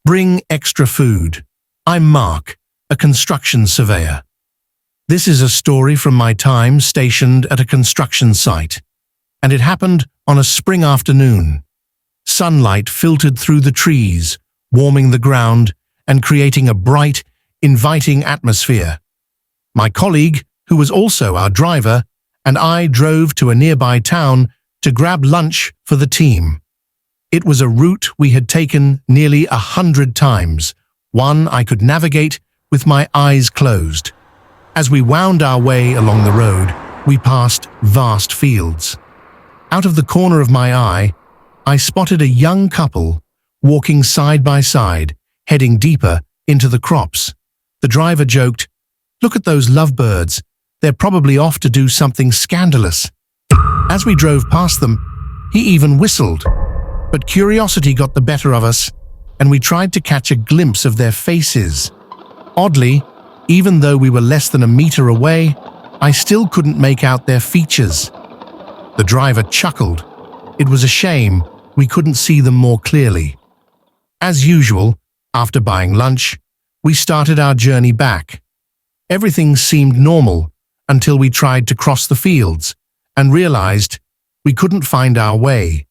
Bring extra food. I'm Mark, a construction surveyor. This is a story from my time stationed at a construction site, and it happened on a spring afternoon. Sunlight filtered through the trees, warming the ground and creating a bright, inviting atmosphere. My colleague, who was also our driver, and I drove to a nearby town to grab lunch for the team. It was a route we had taken nearly 100 times, one I could navigate with my eyes closed. As we wound our way along the road, we passed vast fields. Out of the corner of my eye, I spotted a young couple walking side by side, heading deeper into the crops. The driver joked, "Look at those lovebirds. They're probably off to do something scandalous." As we drove past them, he even whistled. But curiosity got the better of us, and we tried to catch a glimpse of their faces. Oddly, even though we were less than a meter away, I still couldn't make out their features. The driver chuckled. It was a shame we couldn't see them more clearly. As usual, after buying lunch, we started our journey back. Everything seemed normal until we tried to cross the fields and realized we couldn't find our way.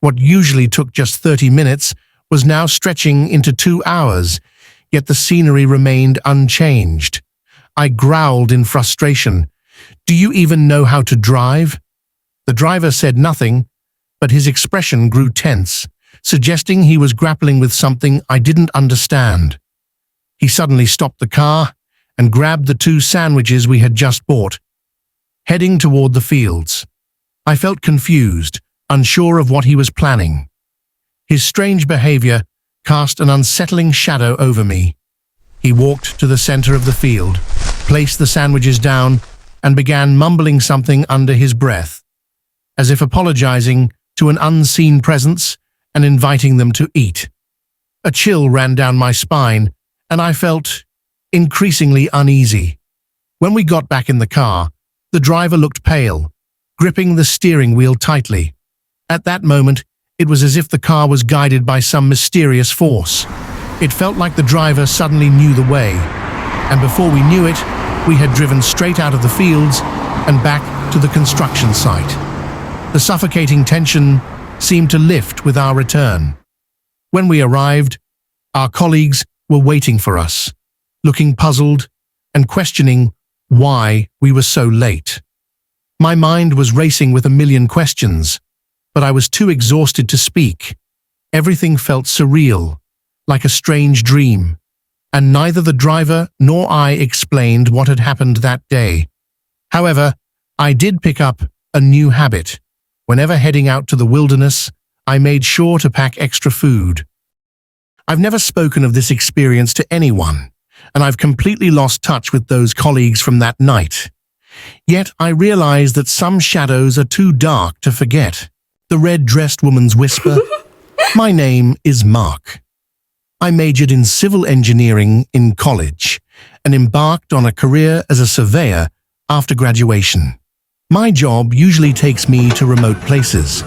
What usually took just 30 minutes was now stretching into 2 hours, yet the scenery remained unchanged. I growled in frustration. "Do you even know how to drive?" The driver said nothing, but his expression grew tense, suggesting he was grappling with something I didn't understand. He suddenly stopped the car and grabbed the 2 sandwiches we had just bought, heading toward the fields. I felt confused, unsure of what he was planning. His strange behavior cast an unsettling shadow over me. He walked to the center of the field, placed the sandwiches down, and began mumbling something under his breath, as if apologizing to an unseen presence and inviting them to eat. A chill ran down my spine, and I felt increasingly uneasy. When we got back in the car, the driver looked pale, gripping the steering wheel tightly. At that moment, it was as if the car was guided by some mysterious force. It felt like the driver suddenly knew the way, and before we knew it, we had driven straight out of the fields and back to the construction site. The suffocating tension seemed to lift with our return. When we arrived, our colleagues were waiting for us, looking puzzled and questioning why we were so late. My mind was racing with a million questions, but I was too exhausted to speak. Everything felt surreal, like a strange dream, and neither the driver nor I explained what had happened that day. However, I did pick up a new habit. Whenever heading out to the wilderness, I made sure to pack extra food. I've never spoken of this experience to anyone, and I've completely lost touch with those colleagues from that night. Yet I realize that some shadows are too dark to forget. The red-dressed woman's whisper, "My name is Mark. I majored in civil engineering in college and embarked on a career as a surveyor after graduation. My job usually takes me to remote places,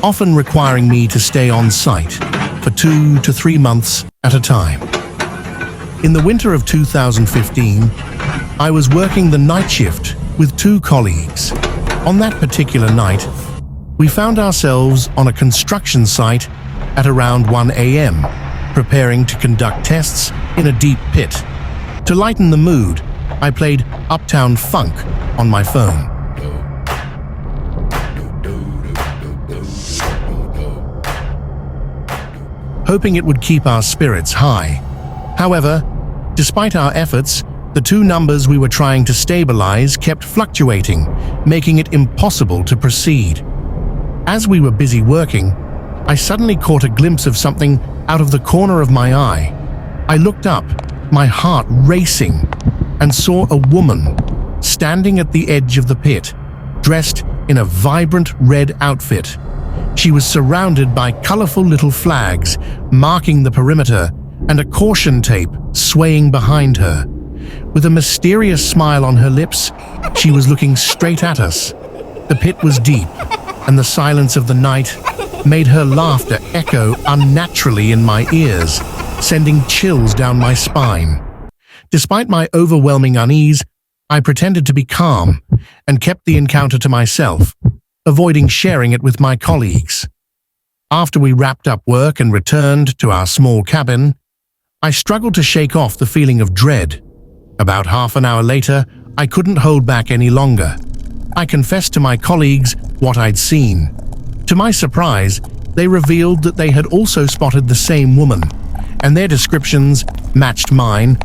often requiring me to stay on site for 2 to 3 months at a time. In the winter of 2015, I was working the night shift with 2 colleagues. On that particular night, we found ourselves on a construction site at around 1 a.m., preparing to conduct tests in a deep pit. To lighten the mood, I played Uptown Funk on my phone. Hoping it would keep our spirits high. However, despite our efforts, the 2 numbers we were trying to stabilize kept fluctuating, making it impossible to proceed. As we were busy working, I suddenly caught a glimpse of something out of the corner of my eye. I looked up, my heart racing, and saw a woman standing at the edge of the pit, dressed in a vibrant red outfit. She was surrounded by colorful little flags marking the perimeter and a caution tape swaying behind her. With a mysterious smile on her lips, she was looking straight at us. The pit was deep, and the silence of the night made her laughter echo unnaturally in my ears, sending chills down my spine. Despite my overwhelming unease, I pretended to be calm and kept the encounter to myself, avoiding sharing it with my colleagues. After we wrapped up work and returned to our small cabin, I struggled to shake off the feeling of dread. About half an hour later, I couldn't hold back any longer. I confessed to my colleagues what I'd seen. To my surprise, they revealed that they had also spotted the same woman, and their descriptions matched mine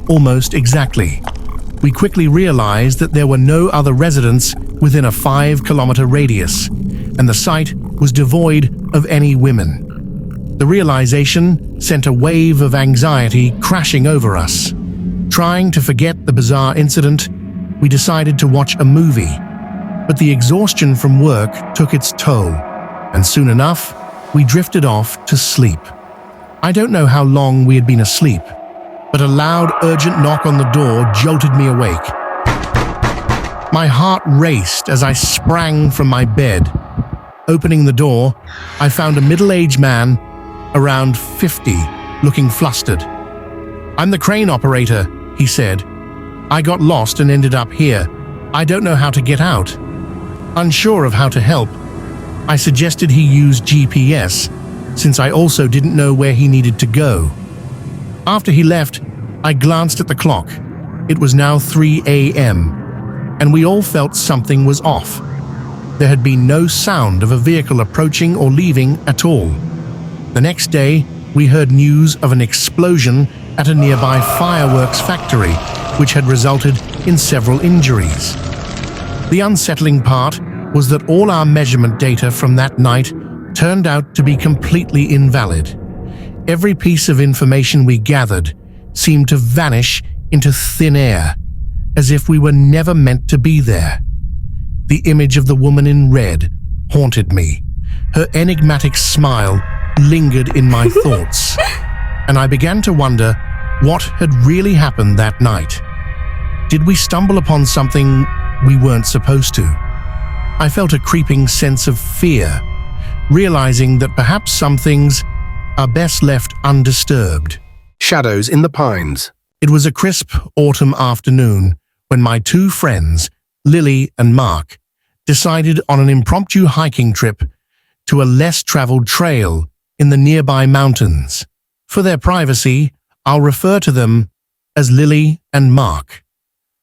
almost exactly. We quickly realized that there were no other residents within a 5-kilometer radius, and the site was devoid of any women. The realization sent a wave of anxiety crashing over us. Trying to forget the bizarre incident, we decided to watch a movie, but the exhaustion from work took its toll, and soon enough, we drifted off to sleep. I don't know how long we had been asleep, but a loud, urgent knock on the door jolted me awake. My heart raced as I sprang from my bed. Opening the door, I found a middle-aged man, around 50, looking flustered. "I'm the crane operator," he said. "I got lost and ended up here. I don't know how to get out." Unsure of how to help, I suggested he use GPS, since I also didn't know where he needed to go. After he left, I glanced at the clock. It was now 3 a.m., and we all felt something was off. There had been no sound of a vehicle approaching or leaving at all. The next day, we heard news of an explosion at a nearby fireworks factory, which had resulted in several injuries. The unsettling part was that all our measurement data from that night turned out to be completely invalid. Every piece of information we gathered seemed to vanish into thin air, as if we were never meant to be there. The image of the woman in red haunted me. Her enigmatic smile lingered in my thoughts, and I began to wonder what had really happened that night. Did we stumble upon something we weren't supposed to? I felt a creeping sense of fear, realizing that perhaps some things are best left undisturbed. Shadows in the Pines. It was a crisp autumn afternoon when my two friends, Lily and Mark, decided on an impromptu hiking trip to a less-traveled trail in the nearby mountains. For their privacy, I'll refer to them as Lily and Mark.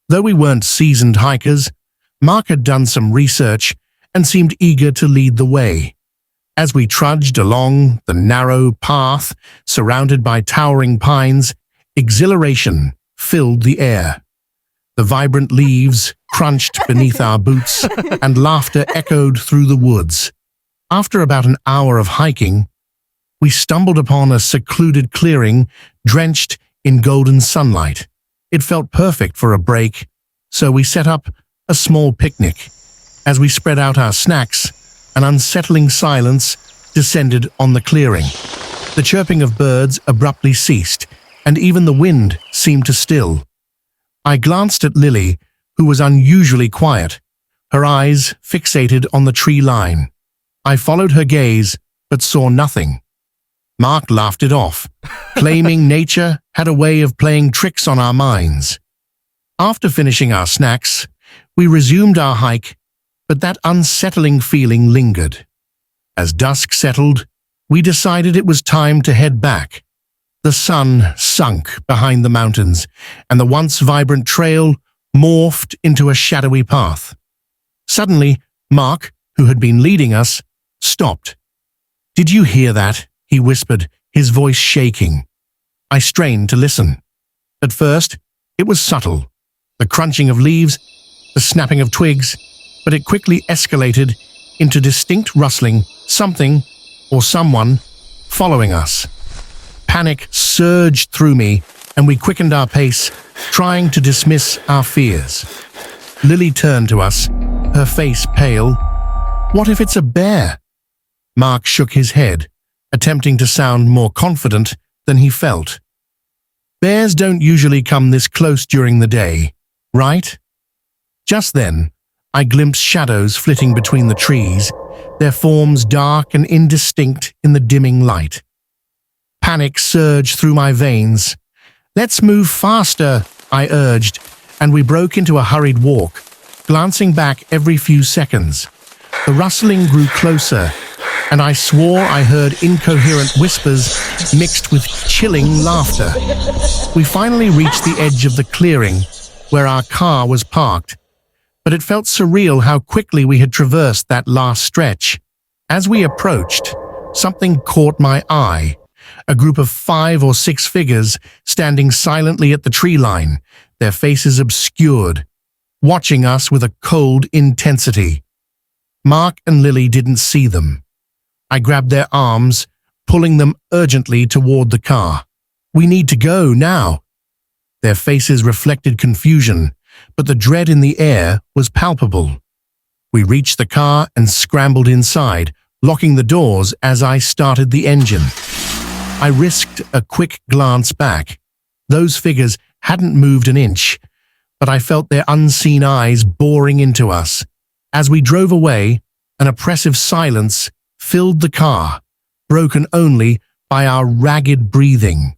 Though we weren't seasoned hikers, Mark had done some research and seemed eager to lead the way. As we trudged along the narrow path surrounded by towering pines, exhilaration filled the air. The vibrant leaves crunched beneath our boots, and laughter echoed through the woods. After about an hour of hiking, we stumbled upon a secluded clearing drenched in golden sunlight. It felt perfect for a break, so we set up a small picnic. As we spread out our snacks, an unsettling silence descended on the clearing. The chirping of birds abruptly ceased, and even the wind seemed to still. I glanced at Lily, who was unusually quiet, her eyes fixated on the tree line. I followed her gaze, but saw nothing. Mark laughed it off, claiming nature had a way of playing tricks on our minds. After finishing our snacks, we resumed our hike, but that unsettling feeling lingered. As dusk settled, we decided it was time to head back. The sun sunk behind the mountains, and the once vibrant trail morphed into a shadowy path. Suddenly, Mark, who had been leading us, stopped. "Did you hear that?" he whispered, his voice shaking. I strained to listen. At first, it was subtle, the crunching of leaves, the snapping of twigs, but it quickly escalated into distinct rustling, something, or someone, following us. Panic surged through me, and we quickened our pace, trying to dismiss our fears. Lily turned to us, her face pale. "What if it's a bear?" Mark shook his head, attempting to sound more confident than he felt. "Bears don't usually come this close during the day, right?" Just then, I glimpsed shadows flitting between the trees, their forms dark and indistinct in the dimming light. Panic surged through my veins. "Let's move faster," I urged, and we broke into a hurried walk, glancing back every few seconds. The rustling grew closer, and I swore I heard incoherent whispers mixed with chilling laughter. We finally reached the edge of the clearing, where our car was parked, but it felt surreal how quickly we had traversed that last stretch. As we approached, something caught my eye. A group of 5 or 6 figures standing silently at the tree line, their faces obscured, watching us with a cold intensity. Mark and Lily didn't see them. I grabbed their arms, pulling them urgently toward the car. "We need to go now." Their faces reflected confusion, but the dread in the air was palpable. We reached the car and scrambled inside, locking the doors as I started the engine. I risked a quick glance back. Those figures hadn't moved an inch, but I felt their unseen eyes boring into us. As we drove away, an oppressive silence filled the car, broken only by our ragged breathing.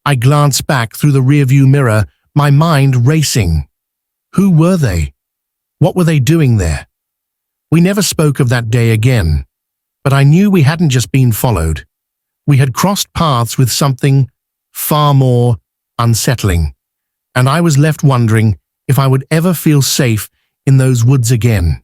I glanced back through the rearview mirror, my mind racing. Who were they? What were they doing there? We never spoke of that day again, but I knew we hadn't just been followed. We had crossed paths with something far more unsettling, and I was left wondering if I would ever feel safe in those woods again.